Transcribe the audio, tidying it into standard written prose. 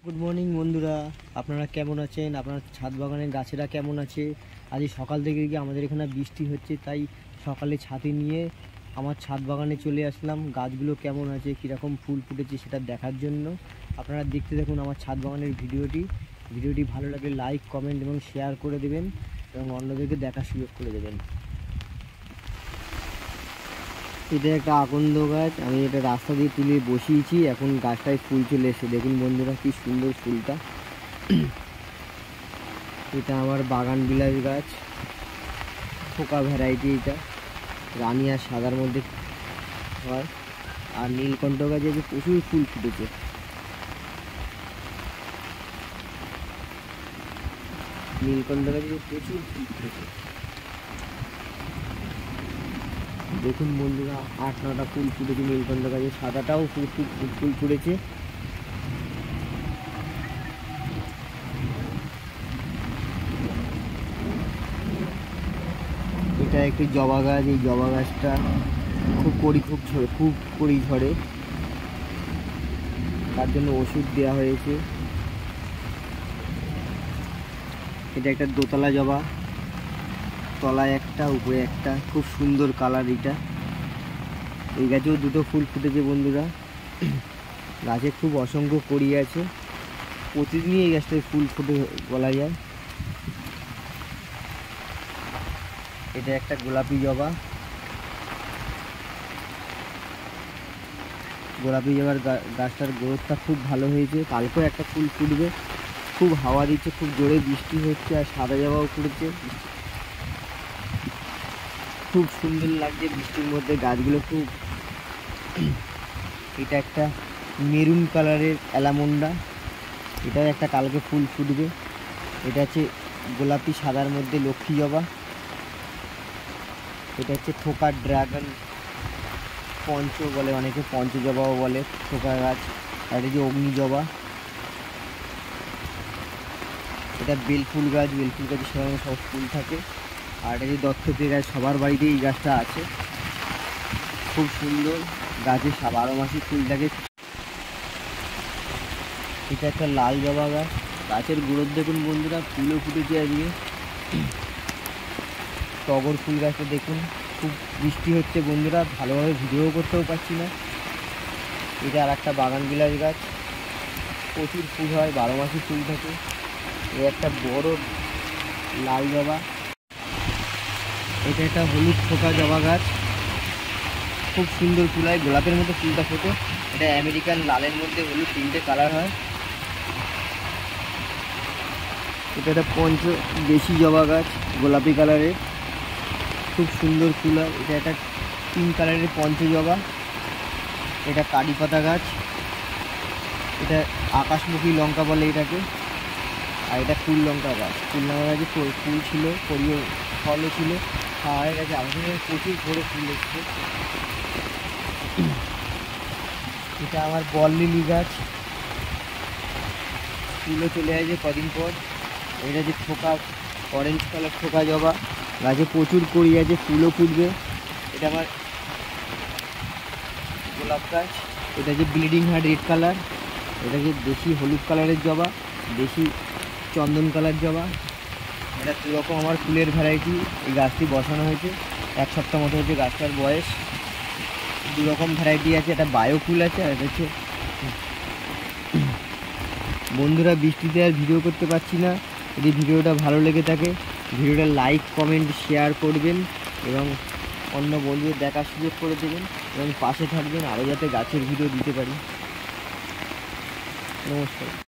Good morning বন্ধুরা, আপনারা কেমন আছেন? আপনার ছাদ বাগানের গাছেরা কেমন আছে? আজ সকাল থেকে কি আমাদের এখানে বৃষ্টি হচ্ছে, তাই সকালে ছাতি নিয়ে আমার ছাদ বাগানে চলে আসলাম। গাছগুলো কেমন আছে, কীরকম ফুল ফুটেছে সেটা দেখার জন্য। আপনারা দেখতে দেখুন আমার ছাদ বাগানের ভিডিওটি ভালো লাগলে লাইক, কমেন্ট এবং শেয়ার করে দেবেন এবং অন্যদেরকে দেখার সুযোগ করে দেবেন। এটা একটা আকন্দ গাছ, আমি এটা রাস্তা দিয়ে তুলে বসিয়েছি। এখন গাছটায় ফুল চলে এসেছে, দেখুন বন্ধুরা কি সুন্দর ফুলটা। এটা আমার বাগান বিলাস গাছ, থোকা ভ্যারাইটি। এটা রানী আর সাদার মধ্যে হয়। আর নীলকণ্ঠ গাছে যে প্রচুর ফুল ফুটেছে। নীলকণ্ঠ গাছে প্রচুর ফুল ফুটেছে, দেখুন বন্ধুরা 8-9টা ফুল ফুটেছে নীলকণ্ঠ গাছে। সাদাটাও ফুল ফুটেছে। এটা একটি জবা গাছ, এই জবা গাছটা খুব কড়ি ঝরে, তার জন্য ওষুধ দেওয়া হয়েছে। এটা একটা দোতলা জবা, তলায় একটা উপরে একটা, খুব সুন্দর কালার। এটা এই গাছেও দুটো ফুল ফুটেছে বন্ধুরা। গাছে খুব অসংখ্য কড়ি আছে, প্রতিদিনই এই গাছটায় ফুল ফুটে বলা যায়। এটা একটা গোলাপি জবা, গাছটার গ্রোথটা খুব ভালো হয়েছে। কালকেও একটা ফুল ফুটবে, খুব হাওয়া দিচ্ছে, খুব জোরে বৃষ্টি হচ্ছে। আর সাদা জবাও ফুটেছে, খুব সুন্দর লাগছে বৃষ্টির মধ্যে গাছগুলো খুব। এটা একটা মেরুন কালারের অ্যালামন্ডা, এটাও একটা কালকে ফুল ফুটবে। এটা হচ্ছে গোলাপি সাদার মধ্যে লক্ষ্মী জবা। এটা হচ্ছে থোকা ড্রাগন পঞ্চ বলে, অনেকে পঞ্চ জবাও বলে, থোকা গাছ। আর এটা যে অগ্নি জবা, এটা বেলফুল গাছ। বেলফুল গাছের সাধারণত সব ফুল থাকে। আর এটা যে দত্তকের গাছ, সবার বাড়িতেই এই গাছটা আছে, খুব সুন্দর। গাছে 12 মাসই ফুল থাকে। এটা একটা লাল জবা গাছ, গাছের গোড়ার দেখুন বন্ধুরা ফুলও ফুটেছে আজকে। টগর ফুল গাছটা দেখুন, খুব বৃষ্টি হচ্ছে বন্ধুরা, ভালোভাবে ভিডিও করতেও পারছি না। এটা আর একটা বাগান বিলাস গাছ, প্রচুর ফুল হয়, 12 মাসই ফুল থাকে। এই একটা বড় লাল জবা। এটা একটা হলুদ থোকা জবা গাছ, খুব সুন্দর ফুল হয়, গোলাপের মতো ফুলটা ফোটে। এটা আমেরিকান লালের মধ্যে হলুদ, 3টে কালার হয়। এটা একটা দেশি জবা গাছ, গোলাপি কালারের, খুব সুন্দর ফুল হয়। এটা একটা 3 কালারের পঞ্চ জবা। এটা কারি পাতা গাছ, এটা আকাশমুখী লঙ্কা বলে এটাকে। আর এটা ফুল লঙ্কা গাছ, ফুল লঙ্কা গাছে ফুল ছিল, ফলও ছিল, খাওয়া হয়ে গেছে। আমাদের প্রচুর ভরে ফুল এসছে। এটা আমার বল লিলি গাছ, ফুলও চলে আসে কদিন পর। এটা যে থোকা অরেঞ্জ কালার থোকা জবা, গাছে প্রচুর কড়ি আছে, ফুলও ফুটবে। এটা আমার গোলাপ গাছ। এটা যে ব্লিডিং হার্ট রেড কালার, এটা যে দেশি হলুদ কালারের জবা, দেশি চন্দন কালার জবা। এটা দুরকম আমার ফুলের ভ্যারাইটি। এই গাছটি বসানো হয়েছে 1 সপ্তাহ মতো হচ্ছে গাছটার বয়স। দুরকম ভ্যারাইটি আছে, এটা বায়ো ফুল আছে। আর এটা হচ্ছে বন্ধুরা বৃষ্টিতে আর ভিডিও করতে পারছি না। যদি ভিডিওটা ভালো লেগে থাকে ভিডিওটা লাইক, কমেন্ট, শেয়ার করবেন এবং অন্য বন্ধুদের দেখার সুযোগ করে দেবেন এবং পাশে থাকবেন আরও যাতে গাছের ভিডিও দিতে পারি। নমস্কার।